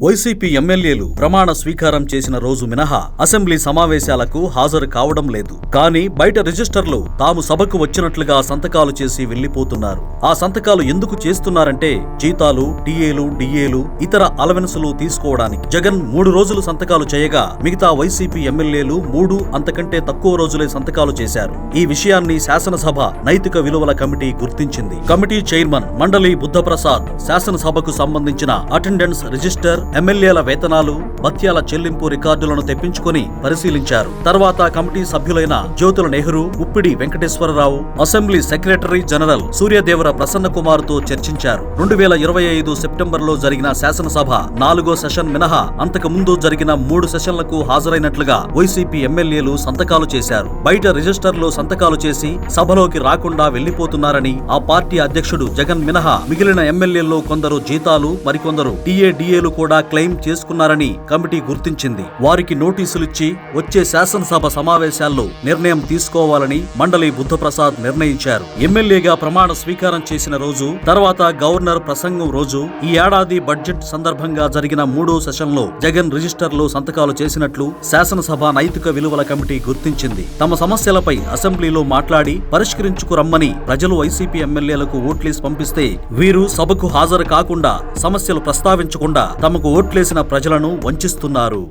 YCP ఎమ్మెల్యేలు ప్రమాణ స్వీకారం చేసిన రోజు మినహా అసెంబ్లీ సమావేశాలకు హాజరు కావడం లేదు. కానీ బయట రిజిస్టర్లు తాము సభకు వచ్చినట్లుగా సంతకాలు చేసి వెళ్లిపోతున్నారు. ఆ సంతకాలు ఎందుకు చేస్తున్నారంటే జీతాలు, టీఏలు, డిఏలు, ఇతర అలవెన్సులు తీసుకోవడానికి. జగన్ 3 రోజులు సంతకాలు చేయగా మిగతా వైసీపీ ఎమ్మెల్యేలు 3 అంతకంటే తక్కువ రోజులే సంతకాలు చేశారు. ఈ విషయాన్ని శాసనసభ నైతిక విలువల కమిటీ గుర్తించింది. కమిటీ చైర్మన్ మండలి బుద్ధప్రసాద్ శాసనసభకు సంబంధించిన అటెండెన్స్ రిజిస్టర్, ఎమ్మెల్యేల వేతనాలు, భత్యాల చెల్లింపు రికార్డులను తెప్పించుకుని పరిశీలించారు. తర్వాత కమిటీ సభ్యులైన Jyothula Nehru, Muppidi Venkateswara Rao, assembly secretary general Suryadevara Prasanna కుమార్తో చర్చించారు. 2025 సెప్టెంబర్లో జరిగిన శాసనసభ 4వ సెషన్ మినహా అంతకు ముందు జరిగిన 3 సెషన్లకు హాజరైనట్లుగా వైసీపీ ఎమ్మెల్యేలు సంతకాలు చేశారు. బయట రిజిస్టర్లో సంతకాలు చేసి సభలోకి రాకుండా వెళ్లిపోతున్నారని ఆ పార్టీ అధ్యక్షుడు జగన్ మినహా మిగిలిన ఎమ్మెల్యేల్లో కొందరు జీతాలు, మరికొందరు టీఏలు కూడా క్లెయిమ్ చేసుకున్నారని కమిటీ గుర్తించింది. వారికి నోటీసులిచ్చి వచ్చే శాసనసభ సమావేశాల్లో నిర్ణయం తీసుకోవాలని మండలి బుద్ధప్రసాద్ నిర్ణయించారు. ఎమ్మెల్యేగా ప్రమాణ స్వీకారం చేసిన రోజు, తర్వాత గవర్నర్ ప్రసంగం రోజు, ఈ ఏడాది బడ్జెట్ సందర్భంగా జరిగిన 3వ సెషన్లో జగన్ రిజిస్టర్లో సంతకాలు చేసినట్లు శాసనసభ నైతిక విలువల కమిటీ గుర్తించింది. తమ సమస్యలపై అసెంబ్లీలో మాట్లాడి పరిష్కరించుకురమ్మని ప్రజలు వైసీపీ ఎమ్మెల్యేలకు ఓట్లేసి పంపిస్తే వీరు సభకు హాజరు కాకుండా, సమస్యలు ప్రస్తావించకుండా తమకు ఓట్లేసిన ప్రజలను వంచిస్తున్నారు.